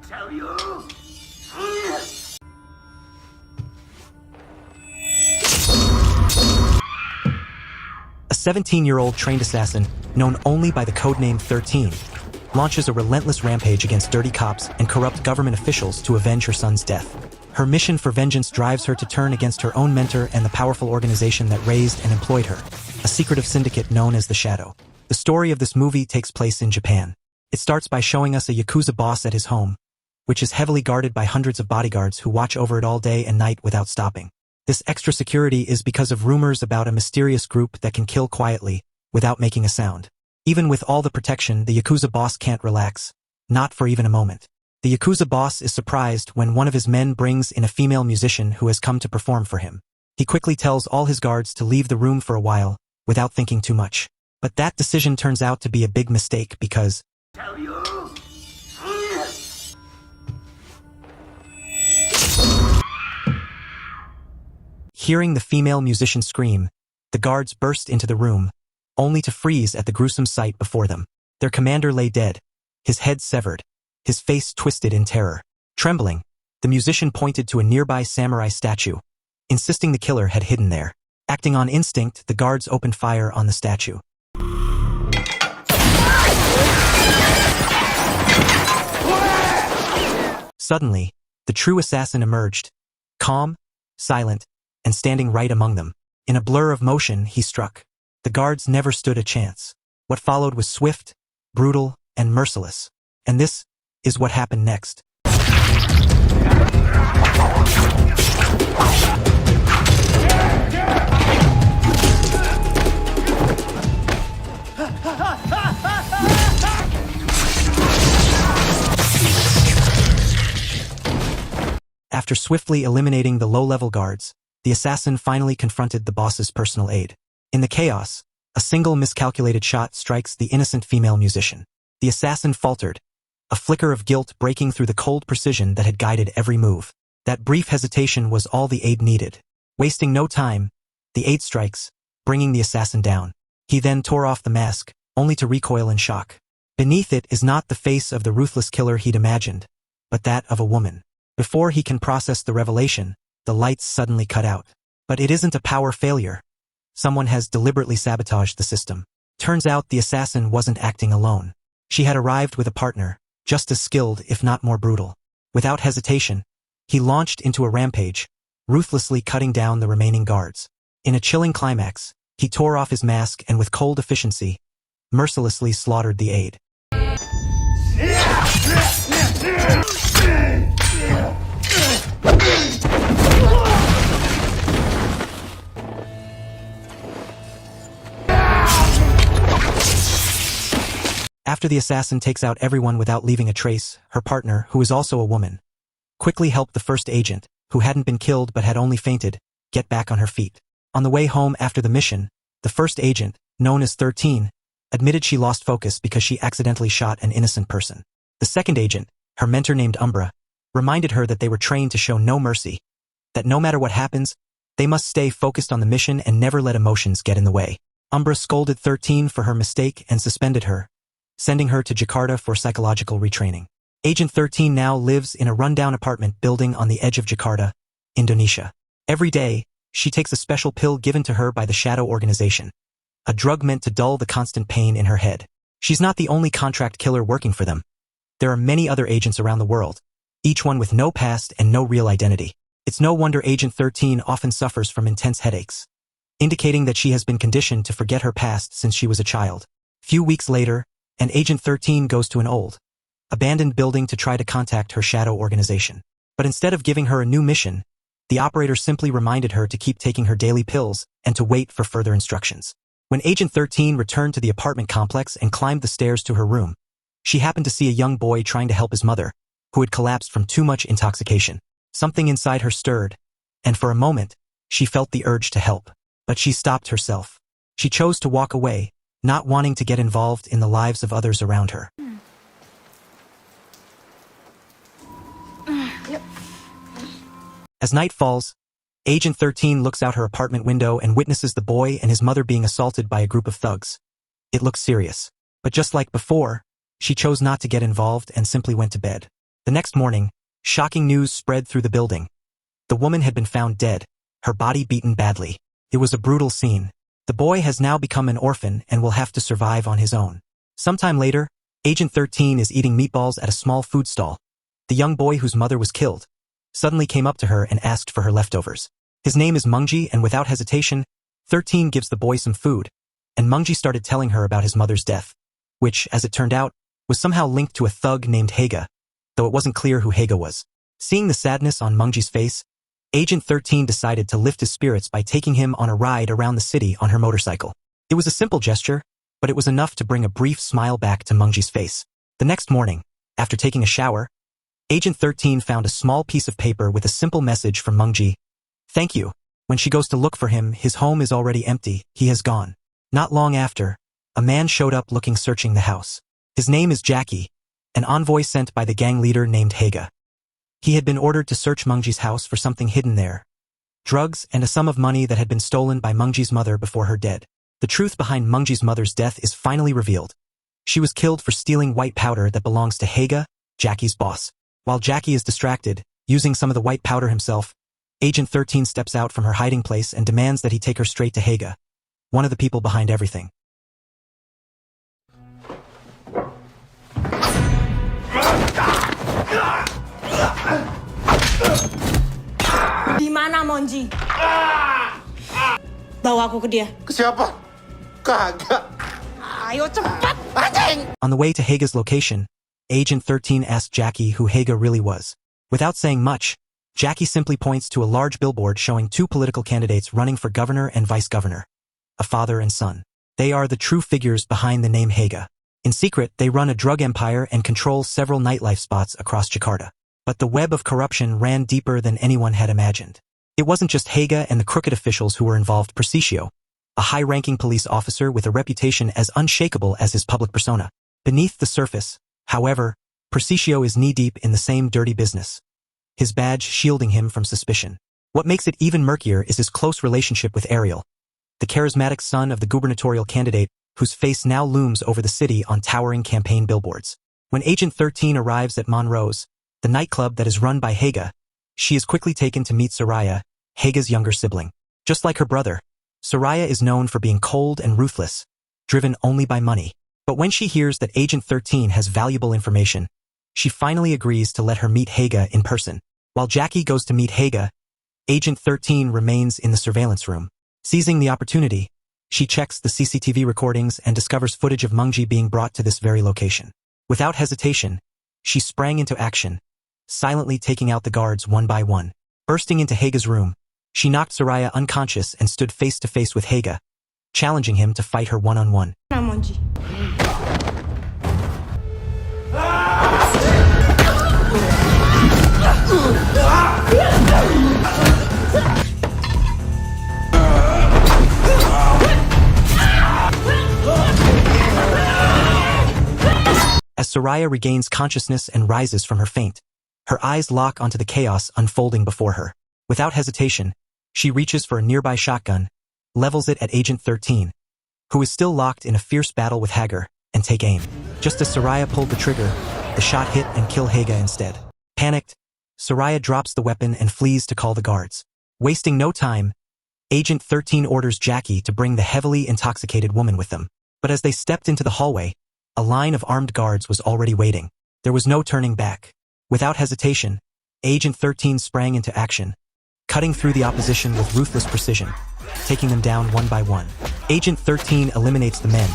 tell you? A 17-year-old trained assassin, known only by the codename 13, launches a relentless rampage against dirty cops and corrupt government officials to avenge her son's death. Her mission for vengeance drives her to turn against her own mentor and the powerful organization that raised and employed her, a secretive syndicate known as the Shadow. The story of this movie takes place in Japan. It starts by showing us a Yakuza boss at his home, which is heavily guarded by hundreds of bodyguards who watch over it all day and night without stopping. This extra security is because of rumors about a mysterious group that can kill quietly, without making a sound. Even with all the protection, the Yakuza boss can't relax. Not for even a moment. The Yakuza boss is surprised when one of his men brings in a female musician who has come to perform for him. He quickly tells all his guards to leave the room for a while, without thinking too much. But that decision turns out to be a big mistake because Tell you? hearing the female musician scream, the guards burst into the room, only to freeze at the gruesome sight before them. Their commander lay dead, his head severed, his face twisted in terror. Trembling, the musician pointed to a nearby samurai statue, insisting the killer had hidden there. Acting on instinct, the guards opened fire on the statue. Suddenly, the true assassin emerged, calm, silent, and standing right among them. In a blur of motion, he struck. The guards never stood a chance. What followed was swift, brutal, and merciless. And this is what happened next. After swiftly eliminating the low-level guards, the assassin finally confronted the boss's personal aide. In the chaos, a single miscalculated shot strikes the innocent female musician. The assassin faltered, a flicker of guilt breaking through the cold precision that had guided every move. That brief hesitation was all the aide needed. Wasting no time, the aide strikes, bringing the assassin down. He then tore off the mask, only to recoil in shock. Beneath it is not the face of the ruthless killer he'd imagined, but that of a woman. Before he can process the revelation, the lights suddenly cut out. But it isn't a power failure. Someone has deliberately sabotaged the system. Turns out the assassin wasn't acting alone. She had arrived with a partner, just as skilled if not more brutal. Without hesitation, he launched into a rampage, ruthlessly cutting down the remaining guards. In a chilling climax, he tore off his mask and with cold efficiency, mercilessly slaughtered the aide. After the assassin takes out everyone without leaving a trace, her partner, who is also a woman, quickly helped the first agent, who hadn't been killed but had only fainted, get back on her feet. On the way home after the mission, the first agent, known as 13, admitted she lost focus because she accidentally shot an innocent person. The second agent, her mentor named Umbra, reminded her that they were trained to show no mercy, that no matter what happens, they must stay focused on the mission and never let emotions get in the way. Umbra scolded 13 for her mistake and suspended her, sending her to Jakarta for psychological retraining. Agent 13 now lives in a rundown apartment building on the edge of Jakarta, Indonesia. Every day, she takes a special pill given to her by the Shadow organization, a drug meant to dull the constant pain in her head. She's not the only contract killer working for them. There are many other agents around the world, each one with no past and no real identity. It's no wonder Agent 13 often suffers from intense headaches, indicating that she has been conditioned to forget her past since she was a child. Few weeks later, and Agent 13 goes to an old, abandoned building to try to contact her Shadow organization. But instead of giving her a new mission, the operator simply reminded her to keep taking her daily pills and to wait for further instructions. When Agent 13 returned to the apartment complex and climbed the stairs to her room, she happened to see a young boy trying to help his mother, who had collapsed from too much intoxication. Something inside her stirred, and for a moment, she felt the urge to help. But she stopped herself. She chose to walk away, not wanting to get involved in the lives of others around her. As night falls, Agent 13 looks out her apartment window and witnesses the boy and his mother being assaulted by a group of thugs. It looks serious. But just like before, she chose not to get involved and simply went to bed. The next morning, shocking news spread through the building. The woman had been found dead, her body beaten badly. It was a brutal scene. The boy has now become an orphan and will have to survive on his own. Sometime later, Agent 13 is eating meatballs at a small food stall. The young boy whose mother was killed suddenly came up to her and asked for her leftovers. His name is Mungji, and without hesitation, 13 gives the boy some food, and Mungji started telling her about his mother's death, which, as it turned out, was somehow linked to a thug named Haga, though it wasn't clear who Haga was. Seeing the sadness on Mungji's face, Agent 13 decided to lift his spirits by taking him on a ride around the city on her motorcycle. It was a simple gesture, but it was enough to bring a brief smile back to Mungji's face. The next morning, after taking a shower, Agent 13 found a small piece of paper with a simple message from Mungji. Thank you. When she goes to look for him, his home is already empty, he has gone. Not long after, a man showed up searching the house. His name is Jackie, an envoy sent by the gang leader named Haga. He had been ordered to search Mungji's house for something hidden there. Drugs and a sum of money that had been stolen by Mungji's mother before her death. The truth behind Mungji's mother's death is finally revealed. She was killed for stealing white powder that belongs to Haga, Jackie's boss. While Jackie is distracted, using some of the white powder himself, Agent 13 steps out from her hiding place and demands that he take her straight to Haga, one of the people behind everything. Di mana Monji? Bawa aku ke dia. Ke siapa? Kagak. Ayo cepat. Anjing! On the way to Haga's location, Agent 13 asked Jackie who Haga really was. Without saying much, Jackie simply points to a large billboard showing two political candidates running for governor and vice governor, a father and son. They are the true figures behind the name Haga. In secret, they run a drug empire and control several nightlife spots across Jakarta. But the web of corruption ran deeper than anyone had imagined. It wasn't just Haga and the crooked officials who were involved. Precicio, a high-ranking police officer with a reputation as unshakable as his public persona. Beneath the surface, however, Precicio is knee-deep in the same dirty business, his badge shielding him from suspicion. What makes it even murkier is his close relationship with Ariel, the charismatic son of the gubernatorial candidate whose face now looms over the city on towering campaign billboards. When Agent 13 arrives at Monrose, the nightclub that is run by Haga, she is quickly taken to meet Soraya, Haga's younger sibling. Just like her brother, Soraya is known for being cold and ruthless, driven only by money. But when she hears that Agent 13 has valuable information, she finally agrees to let her meet Haga in person. While Jackie goes to meet Haga, Agent 13 remains in the surveillance room. Seizing the opportunity, she checks the CCTV recordings and discovers footage of Mungji being brought to this very location. Without hesitation, she sprang into action, silently taking out the guards one by one. Bursting into Haga's room, she knocked Soraya unconscious and stood face to face with Haga, challenging him to fight her one-on-one. Monji. As Soraya regains consciousness and rises from her faint, her eyes lock onto the chaos unfolding before her. Without hesitation, she reaches for a nearby shotgun, levels it at Agent 13, who is still locked in a fierce battle with Haga, and take aim. Just as Soraya pulled the trigger, the shot hit and killed Haga instead. Panicked, Soraya drops the weapon and flees to call the guards. Wasting no time, Agent 13 orders Jackie to bring the heavily intoxicated woman with them. But as they stepped into the hallway, a line of armed guards was already waiting. There was no turning back. Without hesitation, Agent 13 sprang into action, cutting through the opposition with ruthless precision, taking them down one by one. Agent 13 eliminates the men,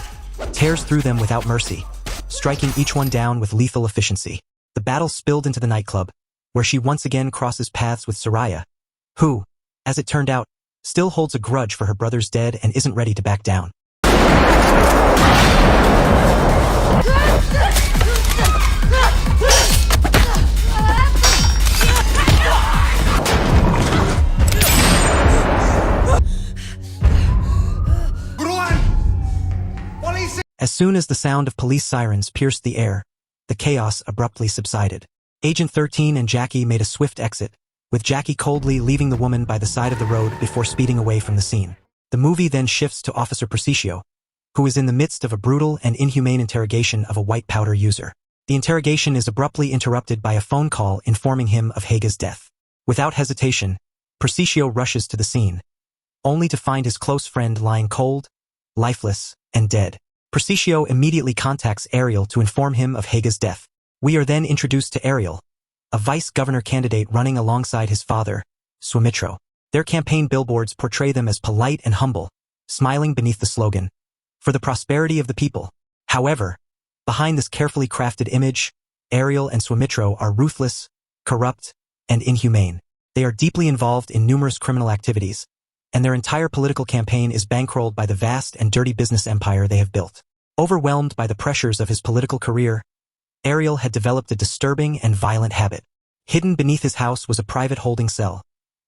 tears through them without mercy, striking each one down with lethal efficiency. The battle spilled into the nightclub, where she once again crosses paths with Soraya, who, as it turned out, still holds a grudge for her brother's death and isn't ready to back down. As soon as the sound of police sirens pierced the air, the chaos abruptly subsided. Agent 13 and Jackie made a swift exit, with Jackie coldly leaving the woman by the side of the road before speeding away from the scene. The movie then shifts to Officer Precicio, who is in the midst of a brutal and inhumane interrogation of a white powder user. The interrogation is abruptly interrupted by a phone call informing him of Hage's death. Without hesitation, Precicio rushes to the scene, only to find his close friend lying cold, lifeless, and dead. Precicio immediately contacts Ariel to inform him of Hage's death. We are then introduced to Ariel, a vice governor candidate running alongside his father, Sumitro. Their campaign billboards portray them as polite and humble, smiling beneath the slogan, "For the prosperity of the people." However, behind this carefully crafted image, Ariel and Sumitro are ruthless, corrupt, and inhumane. They are deeply involved in numerous criminal activities, and their entire political campaign is bankrolled by the vast and dirty business empire they have built. Overwhelmed by the pressures of his political career, Ariel had developed a disturbing and violent habit. Hidden beneath his house was a private holding cell,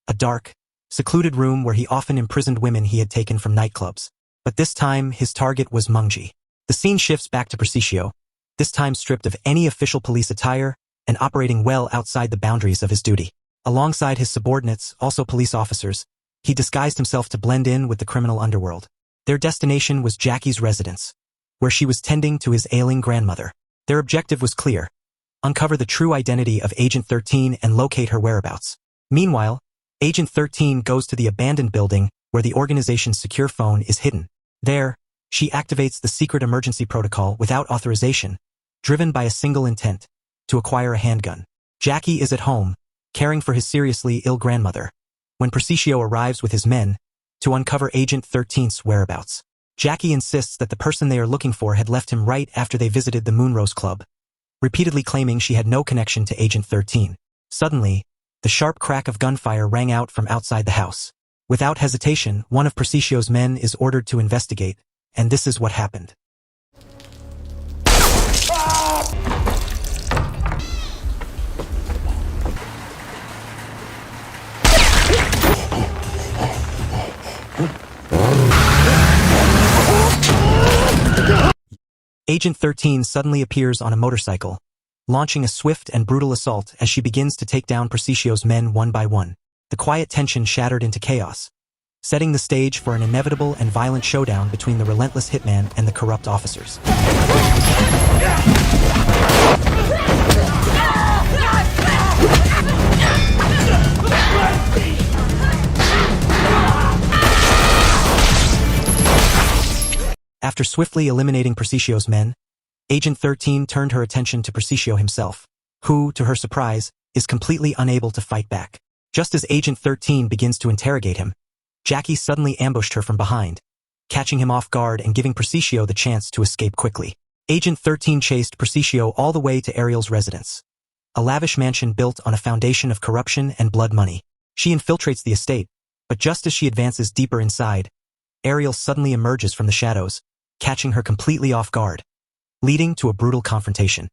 a dark, secluded room where he often imprisoned women he had taken from nightclubs. But this time, his target was Mungji. The scene shifts back to Precicio, this time stripped of any official police attire and operating well outside the boundaries of his duty. Alongside his subordinates, also police officers, he disguised himself to blend in with the criminal underworld. Their destination was Jackie's residence, where she was tending to his ailing grandmother. Their objective was clear: uncover the true identity of Agent 13 and locate her whereabouts. Meanwhile, Agent 13 goes to the abandoned building where the organization's secure phone is hidden. There, she activates the secret emergency protocol without authorization, driven by a single intent: to acquire a handgun. Jackie is at home, caring for his seriously ill grandmother, when Precicio arrives with his men to uncover Agent 13's whereabouts. Jackie insists that the person they are looking for had left him right after they visited the Moonrose Club, repeatedly claiming she had no connection to Agent 13. Suddenly, the sharp crack of gunfire rang out from outside the house. Without hesitation, one of Precicio's men is ordered to investigate, and this is what happened. Agent 13 suddenly appears on a motorcycle, launching a swift and brutal assault as she begins to take down Precicio's men one by one. The quiet tension shattered into chaos, setting the stage for an inevitable and violent showdown between the relentless hitman and the corrupt officers. After swiftly eliminating Precicio's men, Agent 13 turned her attention to Precicio himself, who, to her surprise, is completely unable to fight back. Just as Agent 13 begins to interrogate him, Jackie suddenly ambushed her from behind, catching him off guard and giving Precicio the chance to escape quickly. Agent 13 chased Precicio all the way to Ariel's residence, a lavish mansion built on a foundation of corruption and blood money. She infiltrates the estate, but just as she advances deeper inside, Ariel suddenly emerges from the shadows, catching her completely off guard, leading to a brutal confrontation.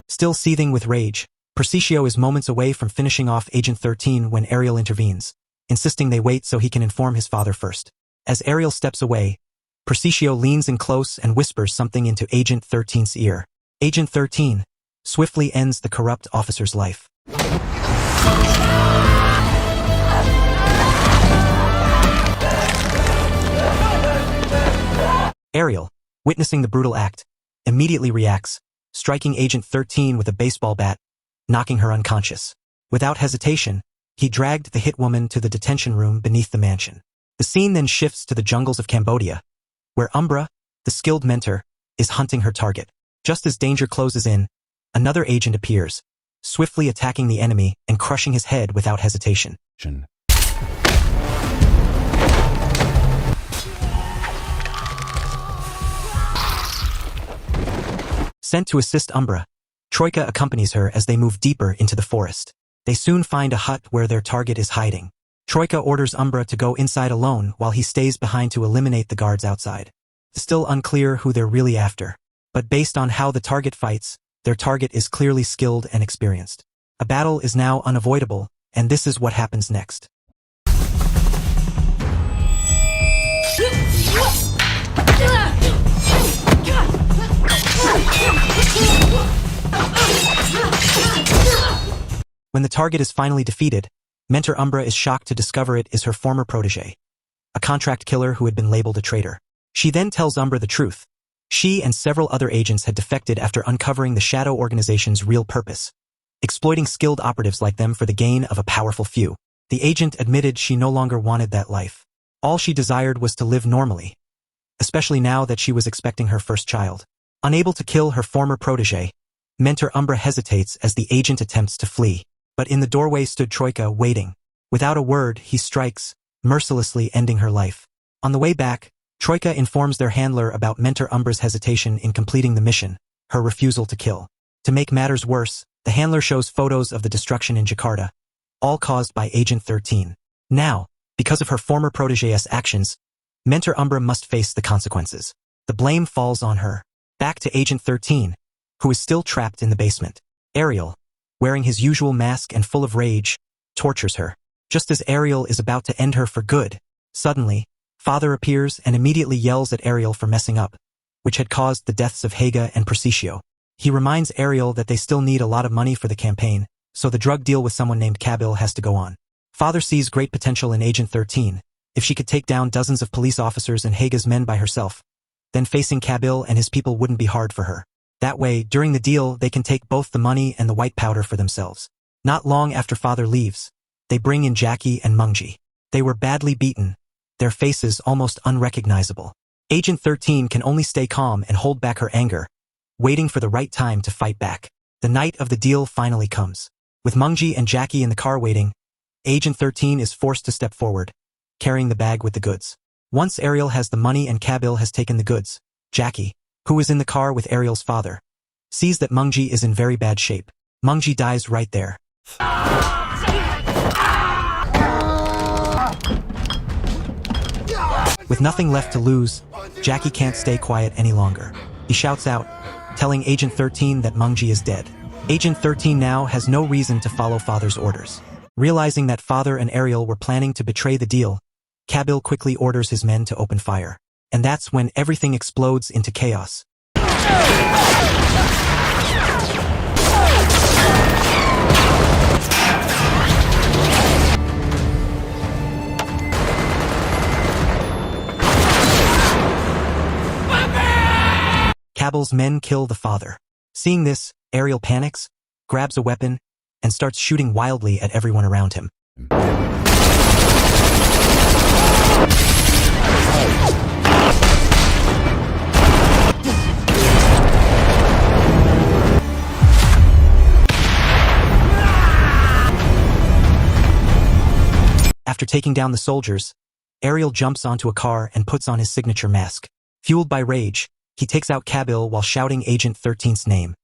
Still seething with rage, Precicio is moments away from finishing off Agent 13 when Ariel intervenes, insisting they wait so he can inform his father first. As Ariel steps away, Precicio leans in close and whispers something into Agent 13's ear. Agent 13 swiftly ends the corrupt officer's life. Ariel, witnessing the brutal act, immediately reacts, striking Agent 13 with a baseball bat, knocking her unconscious. Without hesitation, he dragged the hit woman to the detention room beneath the mansion. The scene then shifts to the jungles of Cambodia, where Umbra, the skilled mentor, is hunting her target. Just as danger closes in, another agent appears, swiftly attacking the enemy and crushing his head without hesitation. Sent to assist Umbra, Troika accompanies her as they move deeper into the forest. They soon find a hut where their target is hiding. Troika orders Umbra to go inside alone while he stays behind to eliminate the guards outside. It's still unclear who they're really after, but based on how the target fights, their target is clearly skilled and experienced. A battle is now unavoidable, and this is what happens next. When the target is finally defeated, Mentor Umbra is shocked to discover it is her former protege, a contract killer who had been labeled a traitor. She then tells Umbra the truth. She and several other agents had defected after uncovering the Shadow Organization's real purpose, exploiting skilled operatives like them for the gain of a powerful few. The agent admitted she no longer wanted that life. All she desired was to live normally, especially now that she was expecting her first child. Unable to kill her former protege, Mentor Umbra hesitates as the agent attempts to flee. But in the doorway stood Troika, waiting. Without a word, he strikes, mercilessly ending her life. On the way back, Troika informs their handler about Mentor Umbra's hesitation in completing the mission, her refusal to kill. To make matters worse, the handler shows photos of the destruction in Jakarta, all caused by Agent 13. Now, because of her former protege's actions, Mentor Umbra must face the consequences. The blame falls on her. Back to Agent 13, who is still trapped in the basement. Ariel, wearing his usual mask and full of rage, tortures her. Just as Ariel is about to end her for good, suddenly, Father appears and immediately yells at Ariel for messing up, which had caused the deaths of Haga and Precicio. He reminds Ariel that they still need a lot of money for the campaign, so the drug deal with someone named Kabil has to go on. Father sees great potential in Agent 13. If she could take down dozens of police officers and Haga's men by herself, then facing Kabil and his people wouldn't be hard for her. That way, during the deal, they can take both the money and the white powder for themselves. Not long after Father leaves, they bring in Jackie and Mungji. They were badly beaten, their faces almost unrecognizable. Agent 13 can only stay calm and hold back her anger, waiting for the right time to fight back. The night of the deal finally comes. With Mungji and Jackie in the car waiting, Agent 13 is forced to step forward, carrying the bag with the goods. Once Ariel has the money and Kabil has taken the goods, Jackie, who is in the car with Ariel's father, sees that Mungji is in very bad shape. Mungji dies right there. With nothing left to lose, Jackie can't stay quiet any longer. He shouts out, telling Agent 13 that Mungji is dead. Agent 13 now has no reason to follow Father's orders. Realizing that Father and Ariel were planning to betray the deal, Kabil quickly orders his men to open fire. And that's when everything explodes into chaos. Kabil's men kill the father. Seeing this, Ariel panics, grabs a weapon, and starts shooting wildly at everyone around him. After taking down the soldiers, Ariel jumps onto a car and puts on his signature mask. Fueled by rage, he takes out Kabil while shouting Agent 13's name.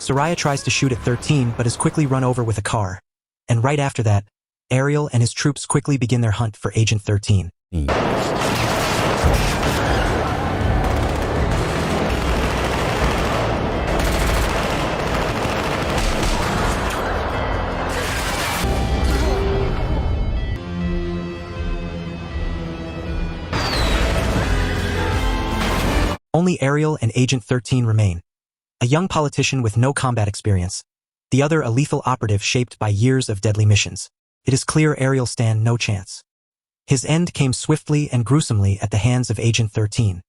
Soraya tries to shoot at 13 but is quickly run over with a car. And right after that, Ariel and his troops quickly begin their hunt for Agent 13. Only Ariel and Agent 13 remain. A young politician with no combat experience. The other a lethal operative shaped by years of deadly missions. It is clear Ariel stand no chance. His end came swiftly and gruesomely at the hands of Agent 13.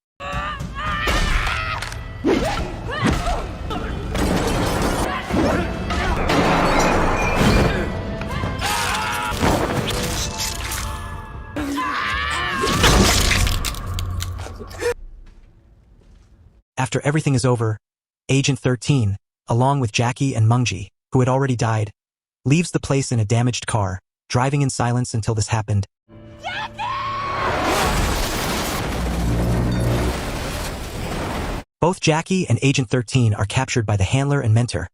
After everything is over, Agent 13, along with Jackie and Mungji, who had already died, leaves the place in a damaged car, driving in silence until this happened. Jackie! Both Jackie and Agent 13 are captured by the handler and mentor,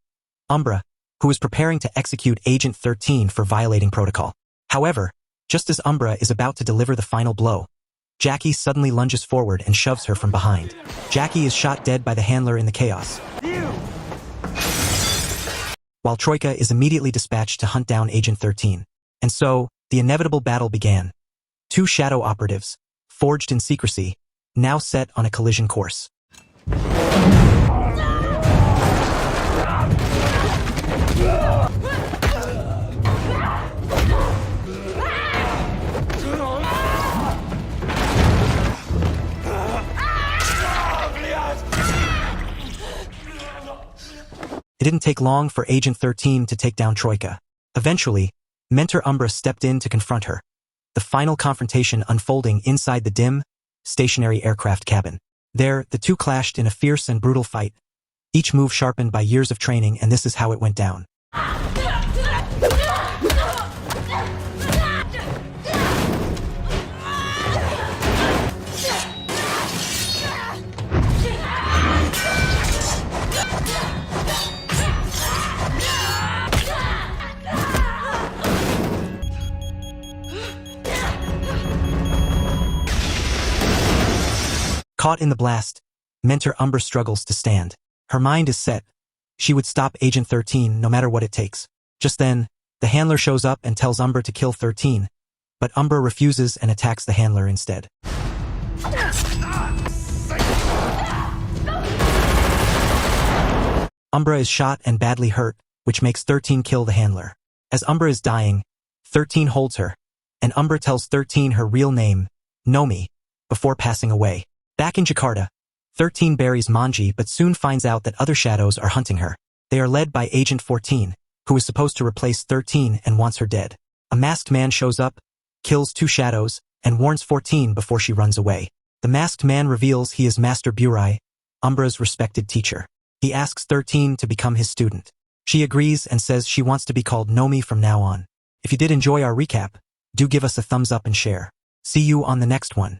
Umbra, who is preparing to execute Agent 13 for violating protocol. However, just as Umbra is about to deliver the final blow, Jackie suddenly lunges forward and shoves her from behind. Jackie is shot dead by the handler in the chaos, while Troika is immediately dispatched to hunt down Agent 13. And so, the inevitable battle began. Two shadow operatives, forged in secrecy, now set on a collision course. It didn't take long for Agent 13 to take down Troika. Eventually, Mentor Umbra stepped in to confront her. The final confrontation unfolding inside the dim, stationary aircraft cabin. There, the two clashed in a fierce and brutal fight, each move sharpened by years of training, and this is how it went down. Caught in the blast, Mentor Umbra struggles to stand. Her mind is set. She would stop Agent 13 no matter what it takes. Just then, the handler shows up and tells Umbra to kill 13, but Umbra refuses and attacks the handler instead. Umbra is shot and badly hurt, which makes 13 kill the handler. As Umbra is dying, 13 holds her, and Umbra tells 13 her real name, Nomi, before passing away. Back in Jakarta, 13 buries Manji but soon finds out that other shadows are hunting her. They are led by Agent 14, who is supposed to replace 13 and wants her dead. A masked man shows up, kills 2 shadows, and warns 14 before she runs away. The masked man reveals he is Master Burai, Umbra's respected teacher. He asks 13 to become his student. She agrees and says she wants to be called Nomi from now on. If you did enjoy our recap, do give us a thumbs up and share. See you on the next one.